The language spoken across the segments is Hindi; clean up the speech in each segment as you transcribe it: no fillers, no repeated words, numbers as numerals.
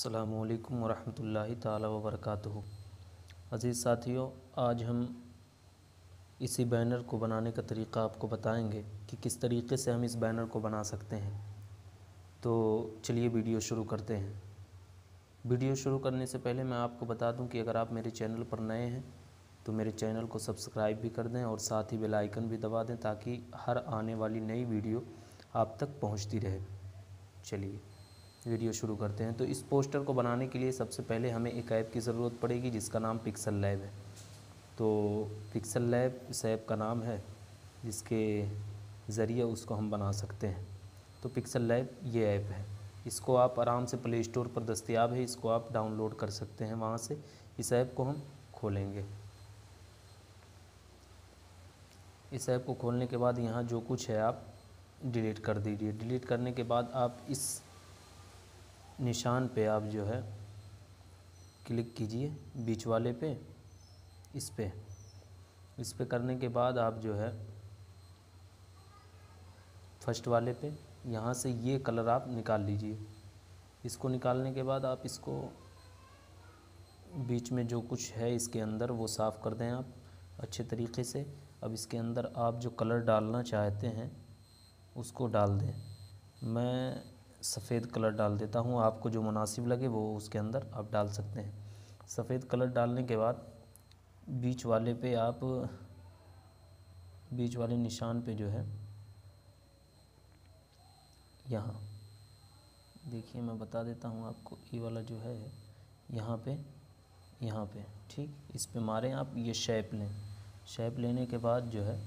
अस्सलामुअलैकुम वरहमतुल्लाहि ताला वबरकातुहू। अज़ीज़ साथियों, आज हम इसी बैनर को बनाने का तरीक़ा आपको बताएंगे कि किस तरीक़े से हम इस बैनर को बना सकते हैं। तो चलिए वीडियो शुरू करते हैं। वीडियो शुरू करने से पहले मैं आपको बता दूं कि अगर आप मेरे चैनल पर नए हैं तो मेरे चैनल को सब्सक्राइब भी कर दें और साथ ही बेल आइकन भी दबा दें ताकि हर आने वाली नई वीडियो आप तक पहुंचती रहे। चलिए वीडियो शुरू करते हैं। तो इस पोस्टर को बनाने के लिए सबसे पहले हमें एक ऐप की ज़रूरत पड़ेगी जिसका नाम पिक्सल लैब है। तो पिक्सल लैब इस ऐप का नाम है जिसके ज़रिए उसको हम बना सकते हैं। तो पिक्सल लैब ये ऐप है, इसको आप आराम से प्ले स्टोर पर दस्तयाब है, इसको आप डाउनलोड कर सकते हैं। वहाँ से इस ऐप को हम खोलेंगे। इस ऐप को खोलने के बाद यहाँ जो कुछ है आप डिलीट कर दीजिए। डिलीट करने के बाद आप इस निशान पे आप जो है क्लिक कीजिए, बीच वाले पे, इस पे करने के बाद आप जो है फर्स्ट वाले पे यहाँ से ये कलर आप निकाल लीजिए। इसको निकालने के बाद आप इसको बीच में जो कुछ है इसके अंदर वो साफ़ कर दें आप अच्छे तरीक़े से। अब इसके अंदर आप जो कलर डालना चाहते हैं उसको डाल दें। मैं सफ़ेद कलर डाल देता हूँ, आपको जो मुनासिब लगे वो उसके अंदर आप डाल सकते हैं। सफ़ेद कलर डालने के बाद बीच वाले पे आप बीच वाले निशान पे जो है यहाँ देखिए, मैं बता देता हूँ आपको, ये वाला जो है यहाँ पे ठीक, इस पे मारें आप, ये शेप लें। शेप लेने के बाद जो है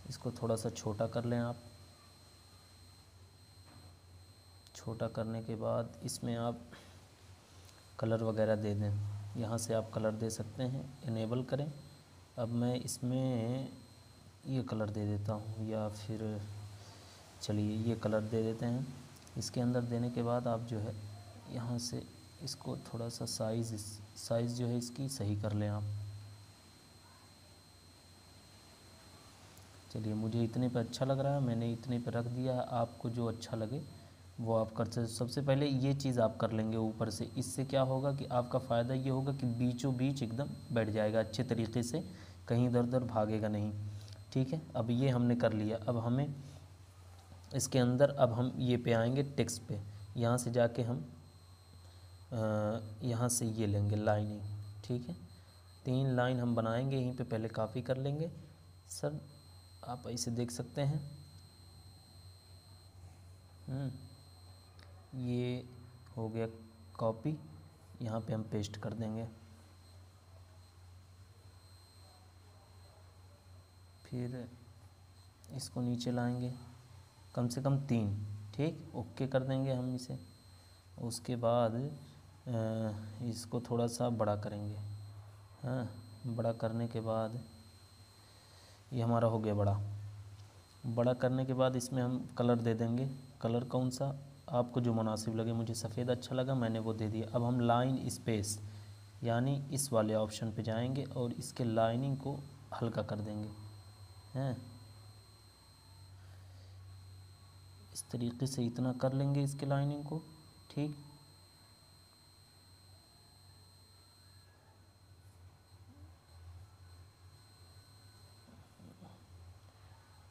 इसको थोड़ा सा छोटा कर लें आप। छोटा करने के बाद इसमें आप कलर वगैरह दे दें। यहाँ से आप कलर दे सकते हैं, इनेबल करें। अब मैं इसमें ये कलर दे देता हूँ, या फिर चलिए ये कलर दे देते हैं। इसके अंदर देने के बाद आप जो है यहाँ से इसको थोड़ा सा साइज़ जो है इसकी सही कर लें आप। चलिए, मुझे इतने पे अच्छा लग रहा है, मैंने इतने पे रख दिया है। आपको जो अच्छा लगे वो आप कर सकते। सबसे पहले ये चीज़ आप कर लेंगे ऊपर से। इससे क्या होगा कि आपका फ़ायदा ये होगा कि बीचों बीच एकदम बैठ जाएगा अच्छे तरीक़े से, कहीं इधर उधर भागेगा नहीं। ठीक है, अब ये हमने कर लिया। अब हमें इसके अंदर अब हम ये पे आएंगे टेक्स्ट पे। यहाँ से जाके हम यहाँ से ये लेंगे लाइनिंग। ठीक है, 3 लाइन हम बनाएंगे यहीं पे, पहले कॉपी कर लेंगे। सर आप ऐसे देख सकते हैं, ये हो गया कॉपी। यहाँ पे हम पेस्ट कर देंगे। फिर इसको नीचे लाएंगे, कम से कम 3। ठीक, ओके कर देंगे हम इसे। उसके बाद इसको थोड़ा सा बड़ा करेंगे। हाँ, बड़ा करने के बाद ये हमारा हो गया बड़ा। बड़ा करने के बाद इसमें हम कलर दे देंगे। कलर कौन सा आपको जो मुनासिब लगे, मुझे सफ़ेद अच्छा लगा, मैंने वो दे दिया। अब हम लाइन स्पेस यानी इस वाले ऑप्शन पे जाएंगे और इसके लाइनिंग को हल्का कर देंगे। हैं, इस तरीक़े से इतना कर लेंगे इसके लाइनिंग को। ठीक,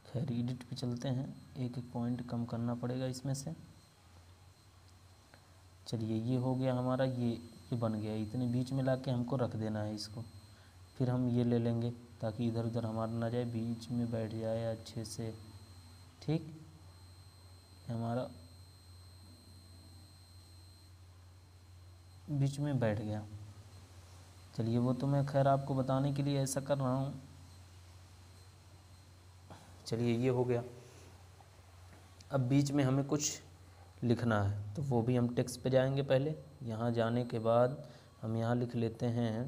खैर एडिट पे चलते हैं, एक एक पॉइंट कम करना पड़ेगा इसमें से। चलिए, ये हो गया हमारा, ये बन गया। इतने बीच में लाके हमको रख देना है इसको। फिर हम ये ले लेंगे ताकि इधर उधर हमारा ना जाए, बीच में बैठ जाए अच्छे से। ठीक, हमारा बीच में बैठ गया। चलिए, वो तो मैं खैर आपको बताने के लिए ऐसा कर रहा हूँ। चलिए, ये हो गया। अब बीच में हमें कुछ लिखना है तो वो भी हम टेक्स्ट पे जाएंगे। पहले यहाँ जाने के बाद हम यहाँ लिख लेते हैं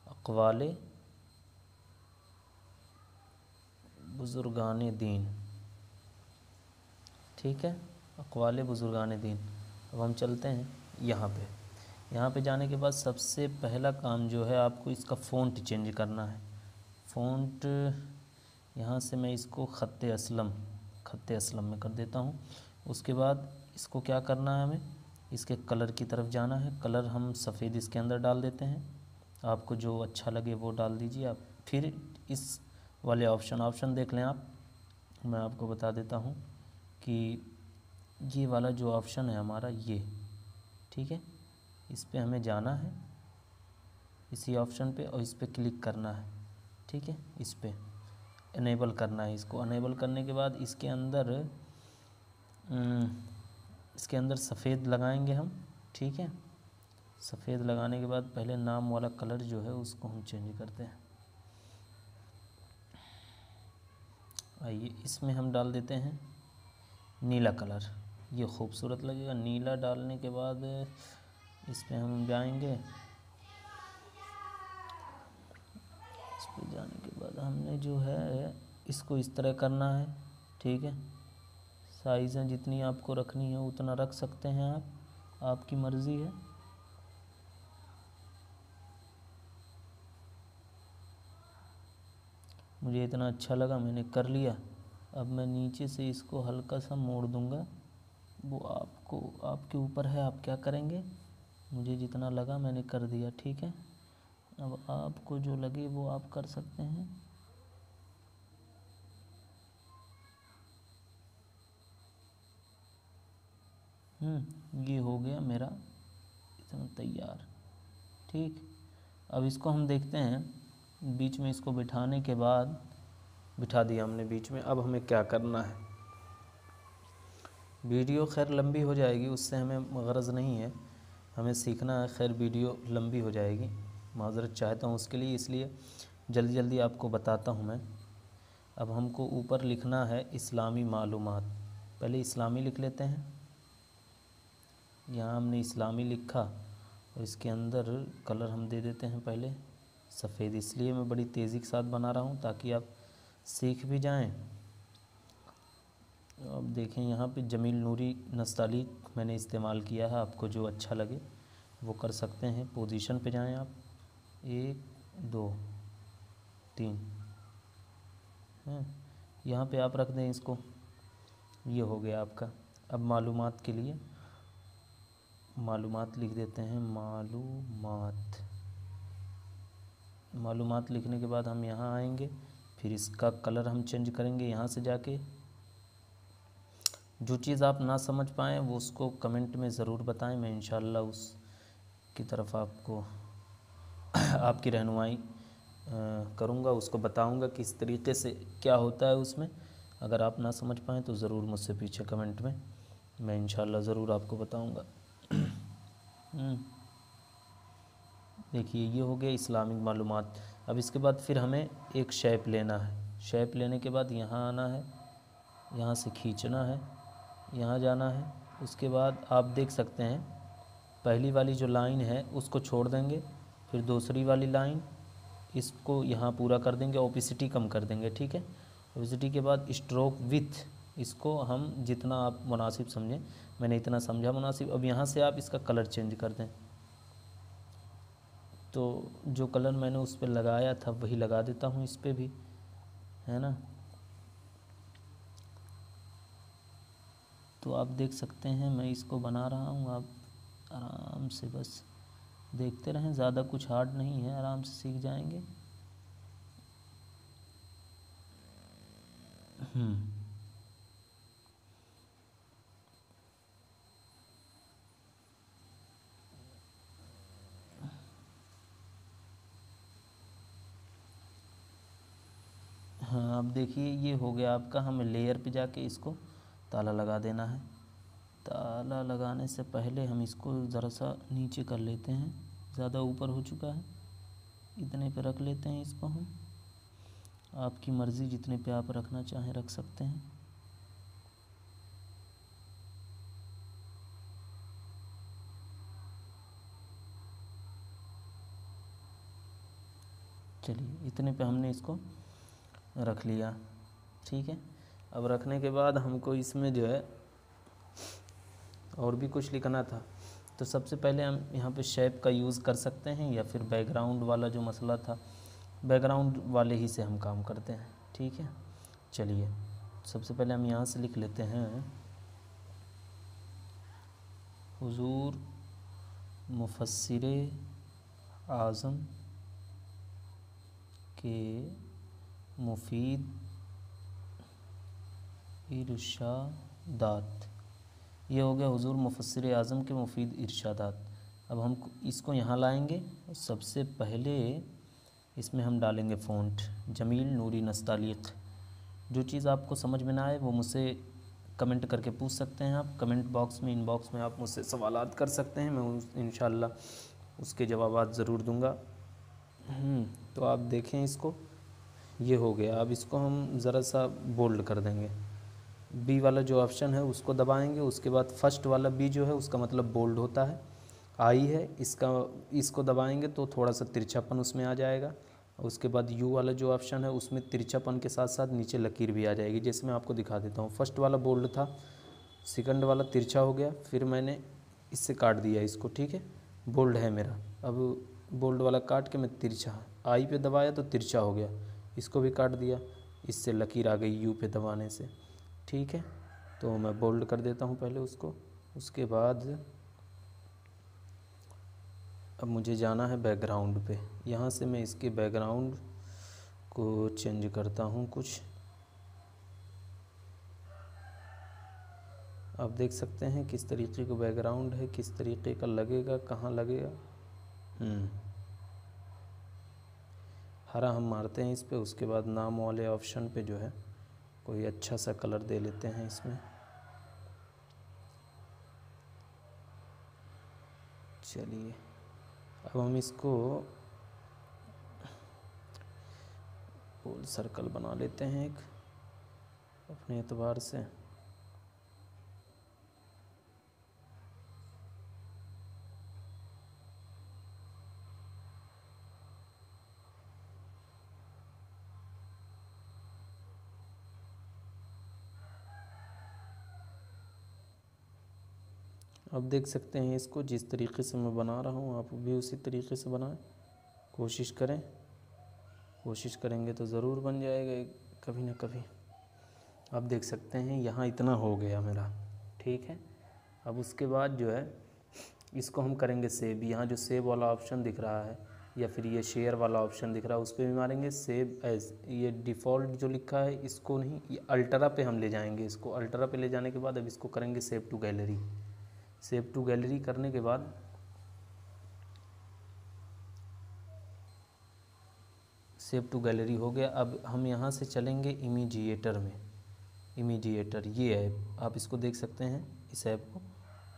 अक़वाले बुज़ुर्गाने दीन। ठीक है, अक़वाले बुज़ुर्गाने दीन। अब हम चलते हैं यहाँ पे। यहाँ पे जाने के बाद सबसे पहला काम जो है आपको इसका फ़ॉन्ट चेंज करना है। फ़ॉन्ट यहाँ से मैं इसको ख़त्ते असलम में कर देता हूँ। उसके बाद इसको क्या करना है, हमें इसके कलर की तरफ जाना है। कलर हम सफ़ेद इसके अंदर डाल देते हैं, आपको जो अच्छा लगे वो डाल दीजिए आप। फिर इस वाले ऑप्शन देख लें आप, मैं आपको बता देता हूँ कि ये वाला जो ऑप्शन है हमारा ये, ठीक है, इस पे हमें जाना है, इसी ऑप्शन पे, और इस पे क्लिक करना है, ठीक है। इस पे इनेबल करना है। इसको इनेबल करने के बाद इसके अंदर सफ़ेद लगाएंगे हम, ठीक है। सफ़ेद लगाने के बाद पहले नाम वाला कलर जो है उसको हम चेंज करते हैं। आइए इसमें हम डाल देते हैं नीला कलर, ये खूबसूरत लगेगा। नीला डालने के बाद इस पे हम जाएंगे। इस पे जाने के बाद हमने जो है इसको इस तरह करना है, ठीक है। साइज़ें जितनी आपको रखनी है उतना रख सकते हैं आप, आपकी मर्ज़ी है। मुझे इतना अच्छा लगा, मैंने कर लिया। अब मैं नीचे से इसको हल्का सा मोड़ दूंगा, वो आपको, आपके ऊपर है आप क्या करेंगे। मुझे जितना लगा मैंने कर दिया, ठीक है। अब आपको जो लगे वो आप कर सकते हैं। ये हो गया मेरा इतना तैयार, ठीक। अब इसको हम देखते हैं, बीच में इसको बिठाने के बाद, बिठा दिया हमने बीच में। अब हमें क्या करना है, वीडियो खैर लंबी हो जाएगी, उससे हमें गरज नहीं है, हमें सीखना है। खैर वीडियो लंबी हो जाएगी, माज़रत चाहता हूँ उसके लिए, इसलिए जल्दी जल्दी आपको बताता हूँ मैं। अब हमको ऊपर लिखना है इस्लामी मालूमात, पहले इस्लामी लिख लेते हैं। यहाँ हमने इस्लामी लिखा और इसके अंदर कलर हम दे देते हैं पहले सफ़ेद, इसलिए मैं बड़ी तेज़ी के साथ बना रहा हूँ ताकि आप सीख भी जाएं। अब देखें यहाँ पे जमील नूरी नस्तालीक मैंने इस्तेमाल किया है, आपको जो अच्छा लगे वो कर सकते हैं। पोजीशन पे जाएं आप, 1 2 3 हैं, यहाँ पे आप रख दें इसको, ये हो गया आपका। अब मालूमात के लिए मालूमात लिख देते हैं, मालूमात लिखने के बाद हम यहाँ आएंगे, फिर इसका कलर हम चेंज करेंगे यहाँ से जाके। जो चीज़ आप ना समझ पाएँ वो उसको कमेंट में ज़रूर बताएं, मैं इंशाल्लाह उस की तरफ आपको आपकी रहनुमाई करूँगा, उसको बताऊँगा किस तरीक़े से क्या होता है उसमें। अगर आप ना समझ पाएँ तो ज़रूर मुझसे पीछे कमेंट में, मैं इंशाल्लाह ज़रूर आपको बताऊँगा। देखिए ये हो गया इस्लामिक मालूमात। अब इसके बाद फिर हमें एक शेप लेना है। शेप लेने के बाद यहाँ आना है, यहाँ से खींचना है, यहाँ जाना है। उसके बाद आप देख सकते हैं पहली वाली जो लाइन है उसको छोड़ देंगे, फिर दूसरी वाली लाइन इसको यहाँ पूरा कर देंगे, ओपेसिटी कम कर देंगे, ठीक है। ओपेसिटी के बाद स्ट्रोक विथ, इसको हम जितना आप मुनासिब समझें, मैंने इतना समझा मुनासिब। अब यहाँ से आप इसका कलर चेंज कर दें, तो जो कलर मैंने उस पर लगाया था वही लगा देता हूँ इस पर भी, है ना। तो आप देख सकते हैं मैं इसको बना रहा हूँ, आप आराम से बस देखते रहें, ज़्यादा कुछ हार्ड नहीं है, आराम से सीख जाएंगे। हाँ अब देखिए ये हो गया आपका। हमें लेयर पे जाके इसको ताला लगा देना है। ताला लगाने से पहले हम इसको ज़रा सा नीचे कर लेते हैं, ज़्यादा ऊपर हो चुका है, इतने पे रख लेते हैं इसको हम। आपकी मर्ज़ी जितने पे आप रखना चाहें रख सकते हैं। चलिए इतने पे हमने इसको रख लिया, ठीक है। अब रखने के बाद हमको इसमें जो है और भी कुछ लिखना था, तो सबसे पहले हम यहाँ पे शेप का यूज़ कर सकते हैं या फिर बैकग्राउंड वाला जो मसला था, बैकग्राउंड वाले ही से हम काम करते हैं, ठीक है। चलिए सबसे पहले हम यहाँ से लिख लेते हैं हुजूर मुफस्सिरे आज़म के मुफीद इरशादात। ये हो गया हुजूर मुफस्सिर आज़म के मुफीद इरशादात। अब हम इसको यहाँ लाएंगे और सबसे पहले इसमें हम डालेंगे फ़ॉन्ट जमील नूरी नस्तालिक। जो चीज़ आपको समझ में ना आए वो मुझसे कमेंट करके पूछ सकते हैं। आप कमेंट बॉक्स में इनबॉक्स में आप मुझसे सवालात कर सकते हैं, मैं इंशाअल्लाह उसके जवाबात ज़रूर दूंगा। तो आप देखें इसको, ये हो गया। अब इसको हम ज़रा सा बोल्ड कर देंगे। बी वाला जो ऑप्शन है उसको दबाएंगे, उसके बाद फर्स्ट वाला बी जो है उसका मतलब बोल्ड होता है। आई है इसको दबाएंगे तो थोड़ा सा तिरछापन उसमें आ जाएगा। उसके बाद यू वाला जो ऑप्शन है उसमें तिरछापन के साथ साथ नीचे लकीर भी आ जाएगी। जैसे मैं आपको दिखा देता हूँ, फर्स्ट वाला बोल्ड था, सेकंड वाला तिरछा हो गया, फिर मैंने इससे काट दिया इसको, ठीक है, बोल्ड है मेरा। अब बोल्ड वाला काट के मैं तिरछा आई पे दबाया तो तिरछा हो गया, इसको भी काट दिया, इससे लकीर आ गई यू पे दबाने से, ठीक है। तो मैं बोल्ड कर देता हूँ पहले उसको। उसके बाद अब मुझे जाना है बैकग्राउंड पे। यहाँ से मैं इसके बैकग्राउंड को चेंज करता हूँ कुछ। आप देख सकते हैं किस तरीके का बैकग्राउंड है, किस तरीके का लगेगा, कहाँ लगेगा। हरा हम मारते हैं इस पे। उसके बाद नाम वाले ऑप्शन पे जो है कोई अच्छा सा कलर दे लेते हैं इसमें। चलिए अब हम इसको गोल सर्कल बना लेते हैं एक अपने एतबार से। अब देख सकते हैं इसको जिस तरीके से मैं बना रहा हूँ आप भी उसी तरीके से बनाएं, कोशिश करें। कोशिश करेंगे तो ज़रूर बन जाएगा कभी ना कभी। आप देख सकते हैं यहाँ इतना हो गया मेरा, ठीक है। अब उसके बाद जो है इसको हम करेंगे सेव। यहाँ जो सेव वाला ऑप्शन दिख रहा है या फिर ये शेयर वाला ऑप्शन दिख रहा है उस पर भी मारेंगे सेव एज। ये डिफ़ॉल्ट जो लिखा है इसको नहीं, ये अल्ट्रा पे हम ले जाएंगे इसको। अल्ट्रा पे ले जाने के बाद अब इसको करेंगे save to gallery. Save to gallery करने के बाद सेव टू गैलरी हो गया। अब हम यहाँ से चलेंगे इमीजिएटर में। इमीजिएटर ये ऐप आप इसको देख सकते हैं, इस ऐप को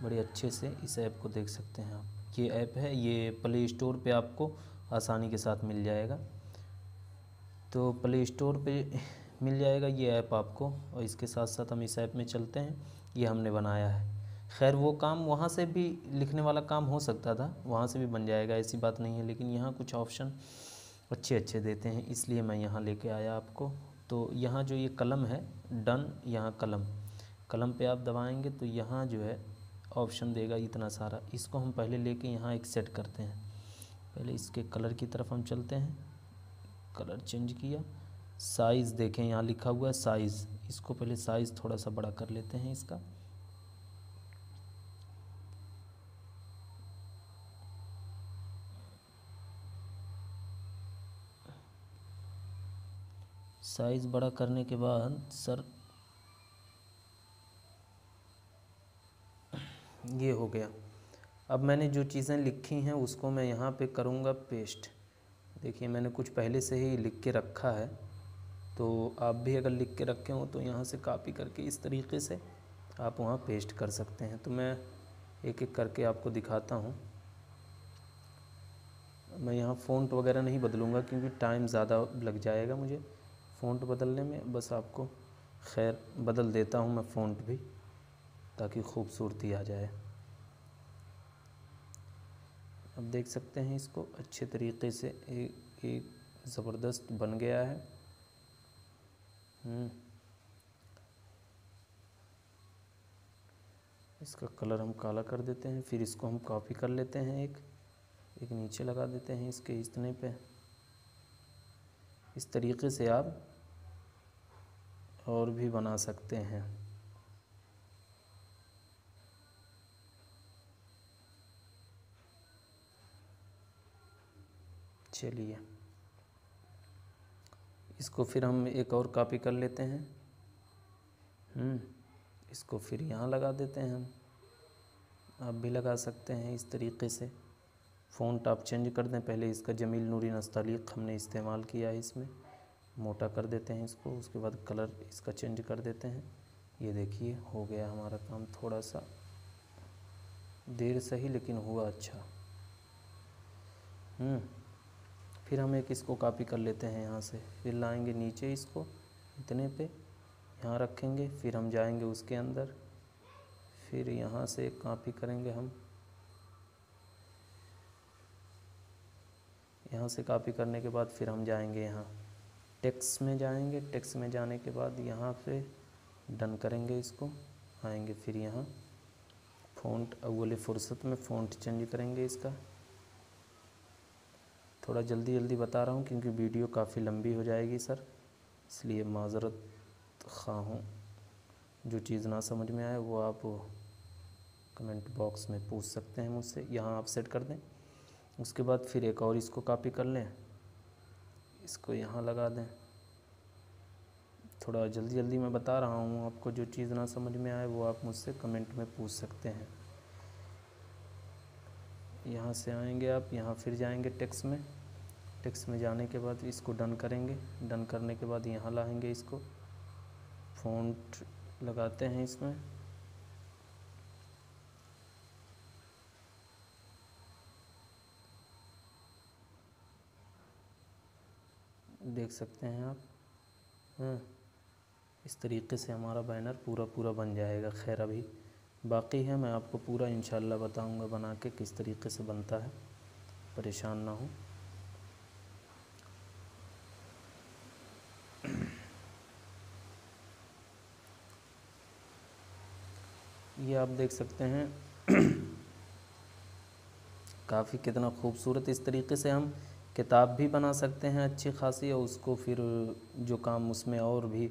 बड़े अच्छे से इस ऐप को देख सकते हैं आप। ये ऐप है, ये प्ले स्टोर पे आपको आसानी के साथ मिल जाएगा। तो प्ले स्टोर पे मिल जाएगा ये ऐप आपको। और इसके साथ साथ हम इस ऐप में चलते हैं, ये हमने बनाया है। खैर वो काम वहाँ से भी लिखने वाला काम हो सकता था, वहाँ से भी बन जाएगा, ऐसी बात नहीं है। लेकिन यहाँ कुछ ऑप्शन अच्छे अच्छे देते हैं इसलिए मैं यहाँ लेके आया आपको। तो यहाँ जो ये कलम है डन, यहाँ कलम पे आप दबाएंगे तो यहाँ जो है ऑप्शन देगा इतना सारा। इसको हम पहले लेके यहाँ एक सेट करते हैं। पहले इसके कलर की तरफ हम चलते हैं, कलर चेंज किया। साइज़ देखें यहाँ लिखा हुआ है साइज़, इसको पहले साइज़ थोड़ा सा बड़ा कर लेते हैं इसका। साइज़ बड़ा करने के बाद सर ये हो गया। अब मैंने जो चीज़ें लिखी हैं उसको मैं यहाँ पे करूँगा पेस्ट। देखिए मैंने कुछ पहले से ही लिख के रखा है, तो आप भी अगर लिख के रखे हो तो यहाँ से कॉपी करके इस तरीके से आप वहाँ पेस्ट कर सकते हैं। तो मैं एक एक करके आपको दिखाता हूँ। मैं यहाँ फ़ॉन्ट वगैरह नहीं बदलूँगा क्योंकि टाइम ज़्यादा लग जाएगा मुझे फ़ॉन्ट बदलने में। बस आपको खैर बदल देता हूँ मैं फ़ॉन्ट भी ताकि खूबसूरती आ जाए। अब देख सकते हैं इसको अच्छे तरीके से एक ज़बरदस्त बन गया है। इसका कलर हम काला कर देते हैं, फिर इसको हम कॉपी कर लेते हैं, एक नीचे लगा देते हैं इसके इतने पे। इस तरीके से आप और भी बना सकते हैं। चलिए इसको फिर हम एक और कॉपी कर लेते हैं। इसको फिर यहाँ लगा देते हैं हम। आप भी लगा सकते हैं इस तरीके से। फ़ॉन्ट आप चेंज कर दें। पहले इसका जमील नूरी नस्तालिक हमने इस्तेमाल किया है, इसमें मोटा कर देते हैं इसको। उसके बाद कलर इसका चेंज कर देते हैं। ये देखिए हो गया हमारा काम, थोड़ा सा देर सही लेकिन हुआ अच्छा। फिर हम एक इसको कॉपी कर लेते हैं यहाँ से। फिर लाएंगे नीचे इसको इतने पे, यहाँ रखेंगे। फिर हम जाएंगे उसके अंदर, फिर यहाँ से एक कॉपी करेंगे हम। यहाँ से कॉपी करने के बाद फिर हम जाएंगे यहाँ टेक्स्ट में जाएंगे। टेक्स्ट में जाने के बाद यहाँ पे डन करेंगे इसको। आएंगे फिर यहाँ फ़ॉन्ट अव्वल फुर्सत में फ़ॉन्ट चेंज करेंगे इसका। थोड़ा जल्दी जल्दी बता रहा हूँ क्योंकि वीडियो काफ़ी लंबी हो जाएगी सर, इसलिए माज़रत ख़्वाह हूँ। जो चीज़ ना समझ में आए वो आप कमेंट बॉक्स में पूछ सकते हैं मुझसे। यहाँ आप सेट कर दें। उसके बाद फिर एक और इसको कॉपी कर लें, इसको यहाँ लगा दें। थोड़ा जल्दी जल्दी मैं बता रहा हूँ आपको। जो चीज़ ना समझ में आए वो आप मुझसे कमेंट में पूछ सकते हैं। यहाँ से आएंगे आप, यहाँ फिर जाएंगे टेक्स्ट में। टेक्स्ट में जाने के बाद इसको डन करेंगे। डन करने के बाद यहाँ लाएंगे इसको, फ़ॉन्ट लगाते हैं इसमें। देख सकते हैं आप। इस तरीके से हमारा बैनर पूरा बन जाएगा। खैर अभी बाकी है, मैं आपको पूरा इंशाल्लाह बताऊंगा बना के किस तरीके से बनता है, परेशान ना हो। ये आप देख सकते हैं काफ़ी कितना खूबसूरत। इस तरीके से हम किताब भी बना सकते हैं अच्छी खासी, और उसको फिर जो काम उसमें और भी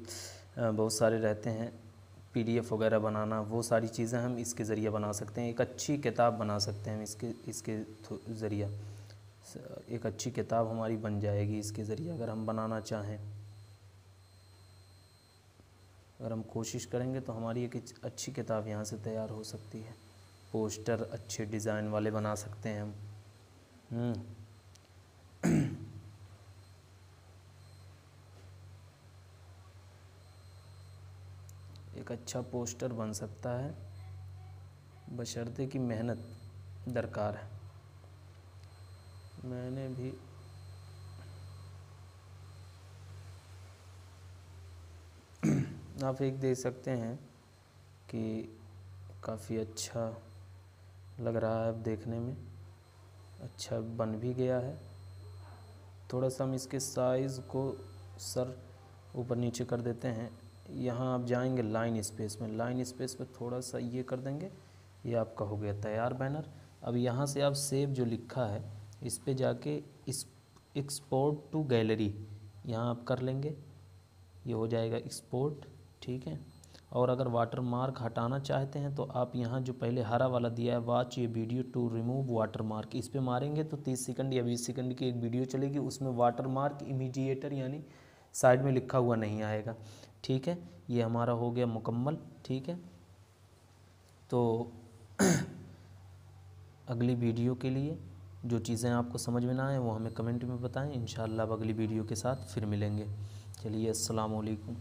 बहुत सारे रहते हैं, PDF वगैरह बनाना, वो सारी चीज़ें हम इसके ज़रिए बना सकते हैं। एक अच्छी किताब बना सकते हैं इसके ज़रिए। एक अच्छी किताब हमारी बन जाएगी इसके ज़रिए, अगर हम बनाना चाहें। अगर हम कोशिश करेंगे तो हमारी एक अच्छी किताब यहाँ से तैयार हो सकती है। पोस्टर अच्छे डिज़ाइन वाले बना सकते हैं हम। एक अच्छा पोस्टर बन सकता है, बशर्ते कि मेहनत दरकार है। मैंने भी आप एक देख सकते हैं कि काफ़ी अच्छा लग रहा है अब देखने में, अच्छा बन भी गया है। थोड़ा सा हम इसके साइज़ को सर ऊपर नीचे कर देते हैं। यहाँ आप जाएंगे लाइन स्पेस में, लाइन स्पेस पे थोड़ा सा ये कर देंगे, ये आपका हो गया तैयार बैनर। अब यहाँ से आप सेव जो लिखा है इस पे जाके इस एक्सपोर्ट टू गैलरी यहाँ आप कर लेंगे, ये हो जाएगा एक्सपोर्ट। ठीक है। और अगर वाटर मार्क हटाना चाहते हैं तो आप यहाँ जो पहले हरा वाला दिया है वॉच ये video to remove water mark, इस पर मारेंगे तो 30 सेकंड या 20 सेकंड की एक वीडियो चलेगी, उसमें वाटर मार्क इमीडिएटर यानी साइड में लिखा हुआ नहीं आएगा। ठीक है, ये हमारा हो गया मुकम्मल। ठीक है, तो अगली वीडियो के लिए जो चीज़ें आपको समझ में ना आए वो हमें कमेंट में बताएं। इंशाअल्लाह अब अगली वीडियो के साथ फिर मिलेंगे। चलिए, अस्सलाम वालेकुम।